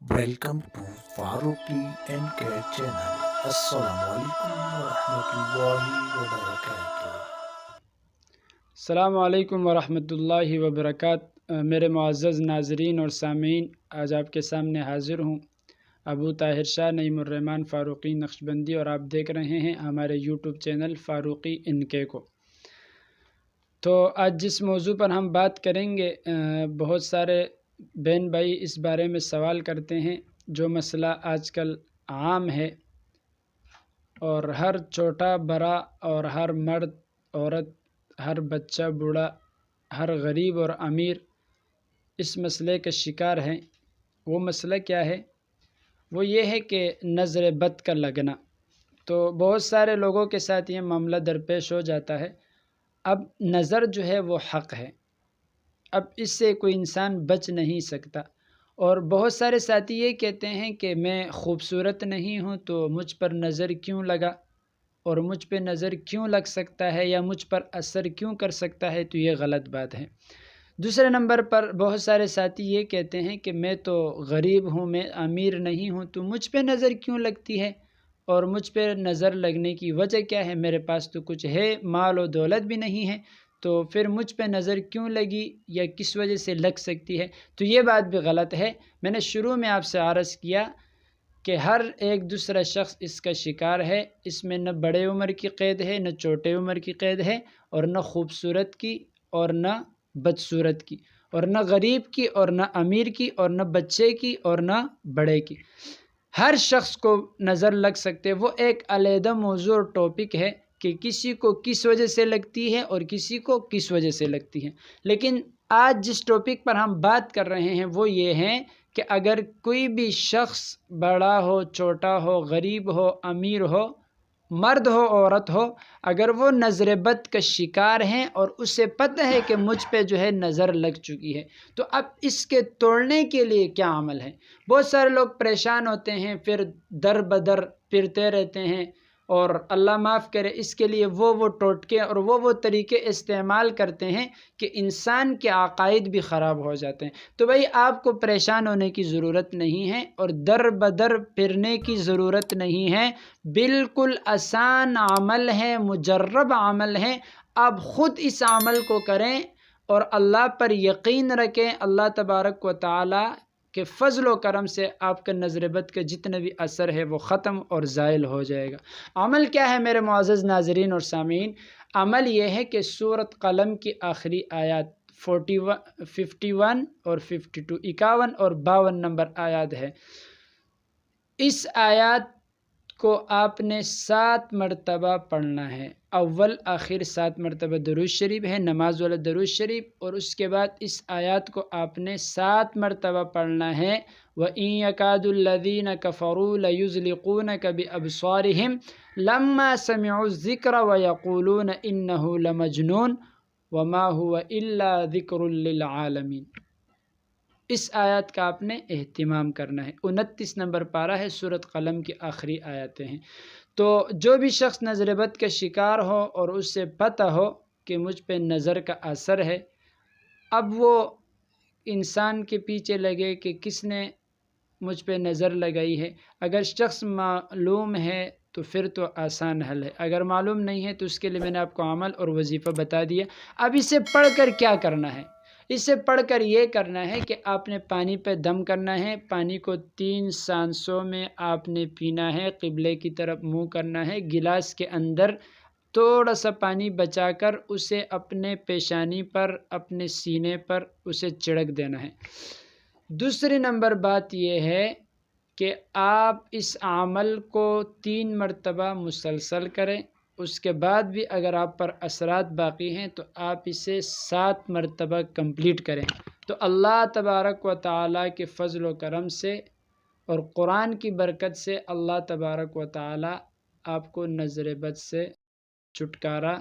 Welcome to Faruqi and Cat channel. Assalamualaikum warahmatullahi wabarakatuh. السلام علیکم ورحمۃ اللہ وبرکاتہ۔ میرے معزز ناظرین اور سامعین، آج آپ کے سامنے حاضر ہوں ابو طاہر شاہ نعیم الرحمن فاروقی نقشبندی، اور آپ دیکھ رہے ہیں ہمارے یوٹیوب چینل فاروقی NK کو۔ تو آج جس موضوع پر ہم بات کریں گے، بہت سارے بہن بھائی اس بارے میں سوال کرتے ہیں، جو مسئلہ آج کل عام ہے اور ہر چھوٹا بڑا اور ہر مرد عورت، ہر بچہ بوڑھا، ہر غریب اور امیر اس مسئلے کا شکار ہیں۔ وہ مسئلہ کیا ہے؟ وہ یہ ہے کہ نظر بد کا لگنا۔ تو بہت سارے لوگوں کے ساتھ یہ معاملہ درپیش ہو جاتا ہے۔ اب نظر جو ہے وہ حق ہے، اب اس سے کوئی انسان بچ نہیں سکتا۔ اور بہت سارے ساتھی یہ کہتے ہیں کہ میں خوبصورت نہیں ہوں تو مجھ پر نظر کیوں لگا، اور مجھ پہ نظر کیوں لگ سکتا ہے یا مجھ پر اثر کیوں کر سکتا ہے، تو یہ غلط بات ہے۔ دوسرے نمبر پر بہت سارے ساتھی یہ کہتے ہیں کہ میں تو غریب ہوں، میں امیر نہیں ہوں، تو مجھ پہ نظر کیوں لگتی ہے، اور مجھ پہ نظر لگنے کی وجہ کیا ہے؟ میرے پاس تو کچھ ہے، مال و دولت بھی نہیں ہے، تو پھر مجھ پہ نظر کیوں لگی یا کس وجہ سے لگ سکتی ہے؟ تو یہ بات بھی غلط ہے۔ میں نے شروع میں آپ سے عرض کیا کہ ہر ایک دوسرا شخص اس کا شکار ہے۔ اس میں نہ بڑے عمر کی قید ہے، نہ چھوٹے عمر کی قید ہے، اور نہ خوبصورت کی اور نہ بدصورت کی، اور نہ غریب کی اور نہ امیر کی، اور نہ بچے کی اور نہ بڑے کی۔ ہر شخص کو نظر لگ سکتے۔ وہ ایک علیحدہ موضوع اور ٹاپک ہے کہ کسی کو کس وجہ سے لگتی ہے اور کسی کو کس وجہ سے لگتی ہے۔ لیکن آج جس ٹاپک پر ہم بات کر رہے ہیں وہ یہ ہے کہ اگر کوئی بھی شخص بڑا ہو، چھوٹا ہو، غریب ہو، امیر ہو، مرد ہو، عورت ہو، اگر وہ نظر بد کا شکار ہیں اور اسے پتہ ہے کہ مجھ پہ جو ہے نظر لگ چکی ہے، تو اب اس کے توڑنے کے لیے کیا عمل ہے؟ بہت سارے لوگ پریشان ہوتے ہیں، پھر در بدر پھرتے رہتے ہیں، اور اللہ معاف کرے اس کے لیے وہ ٹوٹکے اور وہ طریقے استعمال کرتے ہیں کہ انسان کے عقائد بھی خراب ہو جاتے ہیں۔ تو بھائی آپ کو پریشان ہونے کی ضرورت نہیں ہے اور در بدر پھرنے کی ضرورت نہیں ہے۔ بالکل آسان عمل ہے، مجرب عمل ہے۔ آپ خود اس عمل کو کریں اور اللہ پر یقین رکھیں۔ اللہ تبارک و تعالی کہ فضل و کرم سے آپ کا نظر بد کا جتنا بھی اثر ہے وہ ختم اور زائل ہو جائے گا۔ عمل کیا ہے میرے معزز ناظرین اور سامعین؟ عمل یہ ہے کہ سورۃ قلم کی آخری آیات 51 اور 52، 51 اور 52 نمبر آیات ہے۔ اس آیات کو آپ نے 7 مرتبہ پڑھنا ہے۔ اول آخر 7 مرتبہ درود شریف ہے، نماز والا درود شریف، اور اس کے بعد اس آیات کو آپ نے 7 مرتبہ پڑھنا ہے۔ وَإِن يَكَادُ الَّذِينَ كَفَرُوا لَيُزْلِقُونَكَ بِأَبْصَارِهِمْ لَمَّا سَمِعُوا الذِّكْرَ وَيَقُولُونَ إِنَّهُ لَمَجْنُونٌ وَمَا هُوَ إِلَّا ذِكْرٌ لِّلْعَالَمِينَ۔ اس آیات کا آپ نے اہتمام کرنا ہے۔ 29 نمبر پارہ ہے، سورۃ قلم کی آخری آیاتیں ہیں۔ تو جو بھی شخص نظر بد کا شکار ہو اور اس سے پتہ ہو کہ مجھ پہ نظر کا اثر ہے، اب وہ انسان کے پیچھے لگے کہ کس نے مجھ پہ نظر لگائی ہے۔ اگر شخص معلوم ہے تو پھر تو آسان حل ہے، اگر معلوم نہیں ہے تو اس کے لیے میں نے آپ کو عمل اور وظیفہ بتا دیا۔ اب اسے پڑھ کر کیا کرنا ہے؟ اسے پڑھ کر یہ کرنا ہے کہ آپ نے پانی پہ دم کرنا ہے، پانی کو 3 سانسوں میں آپ نے پینا ہے، قبلے کی طرف منہ کرنا ہے، گلاس کے اندر تھوڑا سا پانی بچا کر اسے اپنے پیشانی پر، اپنے سینے پر اسے چھڑک دینا ہے۔ دوسری نمبر بات یہ ہے کہ آپ اس عمل کو 3 مرتبہ مسلسل کریں۔ اس کے بعد بھی اگر آپ پر اثرات باقی ہیں تو آپ اسے 7 مرتبہ کمپلیٹ کریں، تو اللہ تبارک و تعالیٰ کے فضل و کرم سے اور قرآن کی برکت سے اللہ تبارک و تعالیٰ آپ کو نظر بد سے چھٹکارا